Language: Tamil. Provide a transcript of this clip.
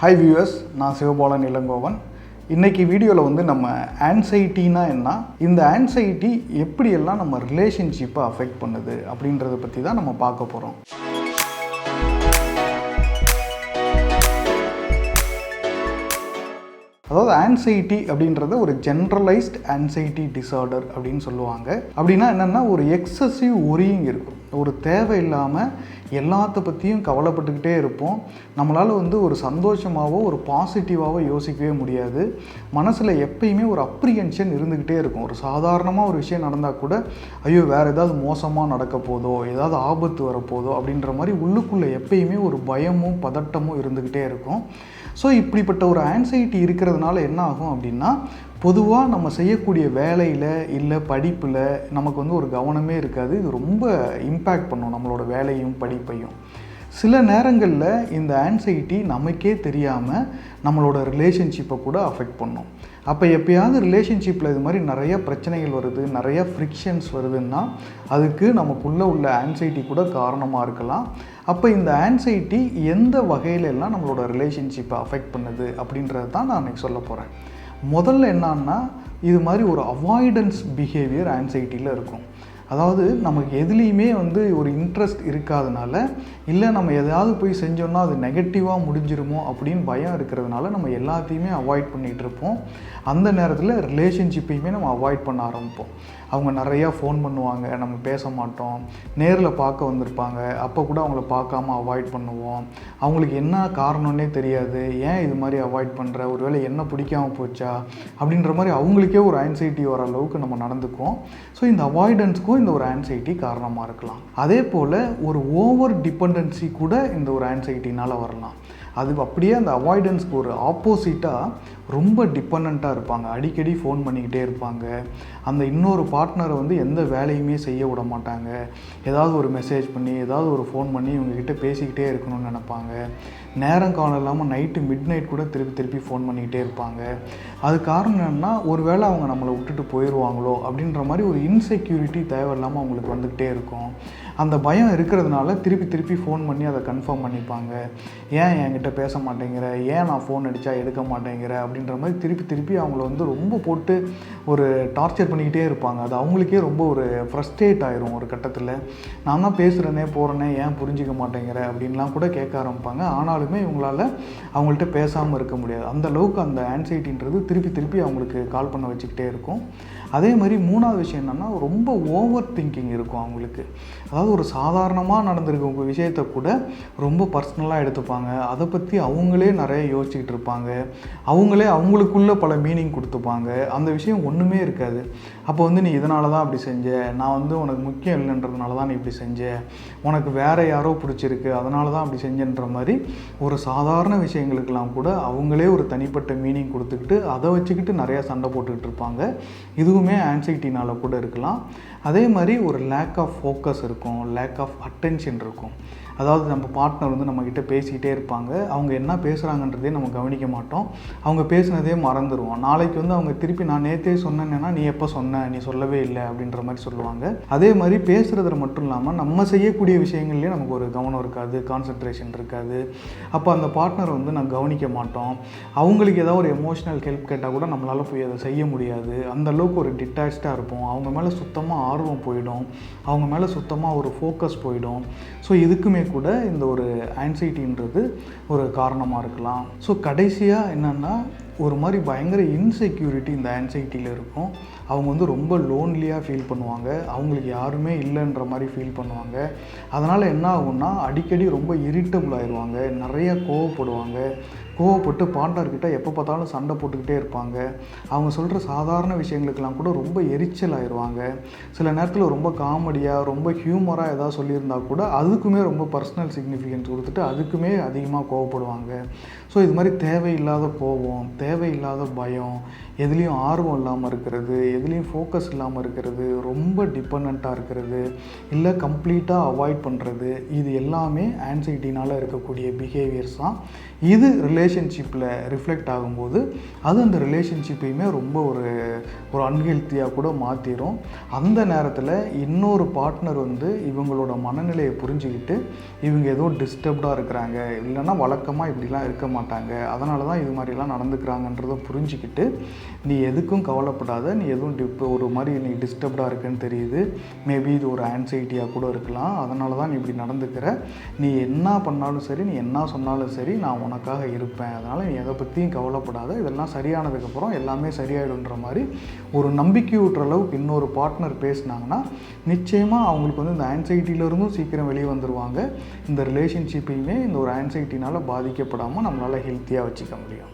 ஹாய் வியூவர்ஸ், நான் சிவபாலன் இளங்கோவன். இன்றைக்கி வீடியோவில் வந்து நம்ம ஆன்சைட்டினா என்ன, இந்த ஆன்சைட்டி எப்படியெல்லாம் நம்ம ரிலேஷன்ஷிப்பை அஃபெக்ட் பண்ணுது அப்படின்றத பற்றி தான் நம்ம பார்க்க போகிறோம். அதாவது ஆன்சைட்டி அப்படின்றது ஒரு ஜென்ரலைஸ்ட் ஆன்சைட்டி டிஸார்டர் அப்படின்னு சொல்லுவாங்க. அப்படின்னா என்னென்னா, ஒரு எக்ஸசிவ் ஒரியிங் இருக்கும். ஒரு தேவையில்லாமல் எல்லாத்த பற்றியும் கவலைப்பட்டுக்கிட்டே இருப்போம். நம்மளால் வந்து ஒரு சந்தோஷமாகவோ ஒரு பாசிட்டிவாகவோ யோசிக்கவே முடியாது. மனசில் எப்பயுமே ஒரு அப்ரிஹென்ஷன் இருந்துக்கிட்டே இருக்கும். ஒரு சாதாரணமாக ஒரு விஷயம் நடந்தால் கூட ஐயோ வேறு ஏதாவது மோசமாக நடக்க போதோ, ஏதாவது ஆபத்து வரப்போதோ அப்படின்ற மாதிரி உள்ளுக்குள்ளே எப்பயுமே ஒரு பயமும் பதட்டமும் இருந்துக்கிட்டே இருக்கும். ஸோ இப்படிப்பட்ட ஒரு ஆன்சைட்டி இருக்கிறதுனால என்ன ஆகும் அப்படின்னா, பொதுவாக நம்ம செய்யக்கூடிய வேலையில் இல்லை படிப்பில் நமக்கு வந்து ஒரு கவனமே இருக்காது. இது ரொம்ப இம்பேக்ட் பண்ணும் நம்மளோட வேலையும் படிப்பையும். சில நேரங்களில் இந்த ஆன்சைட்டி நமக்கே தெரியாமல் நம்மளோட ரிலேஷன்ஷிப்பை கூட அஃபெக்ட் பண்ணும். அப்போ எப்பயாவது ரிலேஷன்ஷிப்பில் இது மாதிரி நிறைய பிரச்சனைகள் வருது, நிறைய ஃப்ரிக்ஷன்ஸ் வருதுன்னா அதுக்கு நமக்குள்ளே உள்ள ஆன்சைட்டி கூட காரணமாக இருக்கலாம். அப்போ இந்த ஆன்சைட்டி எந்த வகையிலெல்லாம் நம்மளோட ரிலேஷன்ஷிப்பை அஃபெக்ட் பண்ணுது அப்படின்றது தான் நான் இன்றைக்கி சொல்ல போகிறேன். முதல்ல என்னன்னா, இது மாதிரி ஒரு அவாய்டன்ஸ் பிஹேவியர் ஆன்சைட்டியில் இருக்கும். அதாவது நமக்கு எதுலேயுமே வந்து ஒரு இன்ட்ரெஸ்ட் இருக்காதனால, இல்லை நம்ம எதாவது போய் செஞ்சோன்னா அது நெகட்டிவாக முடிஞ்சிருமோ அப்படின்னு பயம் இருக்கிறதுனால நம்ம எல்லாத்தையுமே அவாய்ட் பண்ணிகிட்ருப்போம். அந்த நேரத்தில் ரிலேஷன்ஷிப்பையுமே நம்ம அவாய்ட் பண்ண ஆரம்பிப்போம். அவங்க நிறையா ஃபோன் பண்ணுவாங்க, நம்ம பேச மாட்டோம். நேரில் பார்க்க வந்திருப்பாங்க, அப்போ கூட அவங்கள பார்க்காம அவாய்ட் பண்ணுவோம். அவங்களுக்கு என்ன காரணம்னே தெரியாது, ஏன் இது மாதிரி அவாய்ட் பண்ணுற, ஒருவேளை என்ன பிடிக்காமல் போச்சா அப்படின்ற மாதிரி அவங்களுக்கே ஒரு ஆன்சைட்டி வர அளவுக்கு நம்ம நடந்துக்குவோம். ஸோ இந்த அவாய்டன்ஸுக்கும் இந்த ஒரு ஆன்சைட்டி காரணமாக இருக்கலாம். அதே போல் ஒரு ஓவர் டிபெண்டன்சி கூட இந்த ஒரு ஆன்சைட்டினால் வரலாம். அது அப்படியே அந்த அவாய்டன்ஸ்க்கு ஒரு ஆப்போசிட்டாக ரொம்ப டிபெண்ட்டாக இருப்பாங்க. அடிக்கடி ஃபோன் பண்ணிக்கிட்டே இருப்பாங்க. அந்த இன்னொரு பார்ட்னரை வந்து எந்த வேலையுமே செய்ய விட மாட்டாங்க. ஏதாவது ஒரு மெசேஜ் பண்ணி, ஏதாவது ஒரு ஃபோன் பண்ணி இவங்ககிட்ட பேசிக்கிட்டே இருக்கணும்னு நினைப்பாங்க. நேரம் காலம் இல்லாமல் நைட்டு மிட் நைட் கூட திருப்பி ஃபோன் பண்ணிக்கிட்டே இருப்பாங்க. அது காரணம் என்னென்னா, ஒரு வேளை அவங்க நம்மளை விட்டுட்டு போயிடுவாங்களோ அப்படின்ற மாதிரி ஒரு இன்செக்யூரிட்டி தேவையில்லாமல் அவங்களுக்கு வந்துக்கிட்டே இருக்கும். அந்த பயம் இருக்கிறதுனால திருப்பி ஃபோன் பண்ணி அதை கன்ஃபார்ம் பண்ணிப்பாங்க. ஏன் என்கிட்ட பேச மாட்டேங்கிற, ஏன் நான் ஃபோன் அடித்தா எடுக்க மாட்டேங்கிற அப்படின்ற மாதிரி திருப்பி அவங்கள வந்து ரொம்ப போட்டு ஒரு டார்ச்சர் பண்ணிக்கிட்டே இருப்பாங்க. அது அவங்களுக்கே ரொம்ப ஒரு ஃப்ரஸ்ட்ரேட் ஆயிரும். ஒரு கட்டத்தில் நான் தான் பேசுகிறேனே போகிறேனே, ஏன் புரிஞ்சிக்க மாட்டேங்கிற அப்படின்லாம் கூட கேட்க ஆரம்பிப்பாங்க. ஆனாலுமே இவங்களால் அவங்கள்ட்ட பேசாமல் இருக்க முடியாது. அந்த அளவுக்கு அந்த ஆன்சைட்டின்றது திருப்பி அவங்களுக்கு கால் பண்ண வச்சுக்கிட்டே இருக்கும். அதே மாதிரி மூணாவது விஷயம் என்னென்னா, ரொம்ப ஓவர் திங்கிங் இருக்கும் அவங்களுக்கு. அதாவது ஒரு சாதாரணமாக நடந்திருக்க விஷயத்தை கூட ரொம்ப பர்சனலாக எடுத்துப்பாங்க. அதை பற்றி அவங்களே நிறைய யோசிச்சுக்கிட்டு இருப்பாங்க. அவங்களே அவங்களுக்குள்ள பல மீனிங் கொடுத்துப்பாங்க. அந்த விஷயம் ஒன்றுமே இருக்காது. அப்போ வந்து நீ இதனால தான் அப்படி செஞ்ச, நான் வந்து உனக்கு முக்கியம் இல்லைன்றதுனால தான் நீ இப்படி செஞ்ச, உனக்கு வேறு யாரோ பிடிச்சிருக்கு அதனால தான் அப்படி செஞ்சன்ற மாதிரி ஒரு சாதாரண விஷயங்களுக்கெல்லாம் கூட அவங்களே ஒரு தனிப்பட்ட மீனிங் கொடுத்துக்கிட்டு அதை வச்சுக்கிட்டு நிறையா சண்டை போட்டுக்கிட்டு இருப்பாங்க. இதுவுமே ஆன்சைட்டினால் கூட இருக்கலாம். அதே மாதிரி ஒரு லேக் ஆஃப் ஃபோக்கஸ் இருக்கும், லேக் ஆஃப் அட்டென்ஷன் இருக்கும். அதாவது நம்ம பார்ட்னர் வந்து நம்மக்கிட்ட பேசிக்கிட்டே இருப்பாங்க, அவங்க என்ன பேசுகிறாங்கன்றதே நம்ம கவனிக்க மாட்டோம். அவங்க பேசுனதே மறந்துடுவோம். நாளைக்கு வந்து அவங்க திருப்பி நான் நேற்றே சொன்னேன்னா நீ எப்போ சொன்ன, நீ சொல்லவே இல்லை அப்படின்ற மாதிரி சொல்லுவாங்க. அதே மாதிரி பேசுகிறதுல மட்டும் இல்லாமல் நம்ம செய்யக்கூடிய விஷயங்கள்லேயே நமக்கு ஒரு கவனம் இருக்காது, கான்சன்ட்ரேஷன் இருக்காது. அப்போ அந்த பார்ட்னர் வந்து நான் கவனிக்க மாட்டோம். அவங்களுக்கு ஏதாவது ஒரு எமோஷ்னல் ஹெல்ப் கேட்டால் கூட நம்மளால் போய் அதை செய்ய முடியாது. அந்தளவுக்கு ஒரு டிட்டாச்சாக இருப்போம். அவங்க மேலே சுத்தமாக ஆர்வம் போயிடும், அவங்க மேலே சுத்தமாக ஒரு ஃபோக்கஸ் போயிடும். ஸோ இதுக்குமே கூட இந்த ஒரு ஆன்சைட்டின்றது ஒரு காரணமாக இருக்கலாம். ஸோ கடைசியாக என்னென்னா, ஒரு மாதிரி பயங்கர இன்செக்யூரிட்டி இந்த ஆன்சைட்டியில் இருக்கும். அவங்க வந்து ரொம்ப லோன்லியாக ஃபீல் பண்ணுவாங்க. அவங்களுக்கு யாருமே இல்லைன்ற மாதிரி ஃபீல் பண்ணுவாங்க. அதனால் என்ன ஆகும்னா, அடிக்கடி ரொம்ப இரிட்டபிள் ஆயிடுவாங்க, நிறைய கோவப்பட்டு பார்ட்னர்கிட்ட எப்போ பார்த்தாலும் சண்டை போட்டுக்கிட்டே இருப்பாங்க. அவங்க சொல்கிற சாதாரண விஷயங்களுக்கெல்லாம் கூட ரொம்ப எரிச்சல் ஆயிடுவாங்க. சில நேரத்தில் ரொம்ப காமெடியாக ரொம்ப ஹியூமராக ஏதாவது சொல்லியிருந்தால் கூட அதுக்குமே ரொம்ப பர்சனல் சிக்னிஃபிகன்ஸ் கொடுத்துட்டு அதுக்குமே அதிகமாக கோவப்படுவாங்க. ஸோ இது மாதிரி தேவையில்லாத கோபம், தேவையில்லாத பயம், எதுலேயும் ஆர்வம் இல்லாமல் இருக்கிறது, எதுலேயும் ஃபோக்கஸ் இல்லாமல் இருக்கிறது, ரொம்ப டிபெண்ட்டாக இருக்கிறது, இல்லை கம்ப்ளீட்டாக அவாய்ட் பண்ணுறது, இது எல்லாமே ஆன்சைட்டினால் இருக்கக்கூடிய பிஹேவியர்ஸ் தான். இது ரிலேஷன்ஷிப்பில் ரிஃப்ளெக்ட் ஆகும்போது அது அந்த ரிலேஷன்ஷிப்பையுமே ரொம்ப ஒரு அன்ஹெல்த்தியாக கூட மாற்றிடும். அந்த நேரத்தில் இன்னொரு பார்ட்னர் வந்து இவங்களோட மனநிலையை புரிஞ்சுக்கிட்டு இவங்க ஏதோ டிஸ்டர்ப்டாக இருக்கிறாங்க, இல்லைன்னா வழக்கமாக இப்படிலாம் இருக்க மாட்டாங்க, அதனால தான் இது மாதிரிலாம் நடந்துக்கிறாங்கன்றதை புரிஞ்சுக்கிட்டு நீ எதுக்கும் கவலைப்படாத, நீ எதுவும் ஒரு மாதிரி நீ டிஸ்டர்ப்டாக இருக்குன்னு தெரியுது, மேபி இது ஒரு ஆன்சைட்டியாக கூட இருக்கலாம், அதனால தான் நீ இப்படி நடந்துக்கிற, நீ என்ன பண்ணாலும் சரி, நீ என்ன சொன்னாலும் சரி, நான் உனக்காக இருப்பேன், அதனால் நீ எதை பற்றியும் கவலைப்படாத, இதெல்லாம் சரியானதுக்கப்புறம் எல்லாமே சரியாயிடுன்ற மாதிரி ஒரு நம்பிக்கை ஊட்டுற அளவுக்கு இன்னொரு பார்ட்னர் பேசினாங்கன்னா நிச்சயமாக அவங்களுக்கு வந்து இந்த ஆன்சைட்டியிலிருந்தும் சீக்கிரம் வெளியே வந்துடுவாங்க. இந்த ரிலேஷன்ஷிப்பையுமே இந்த ஒரு ஆன்சைட்டினால் பாதிக்கப்படாமல் நம்மளால் ஹெல்த்தியாக வச்சுக்க முடியும்.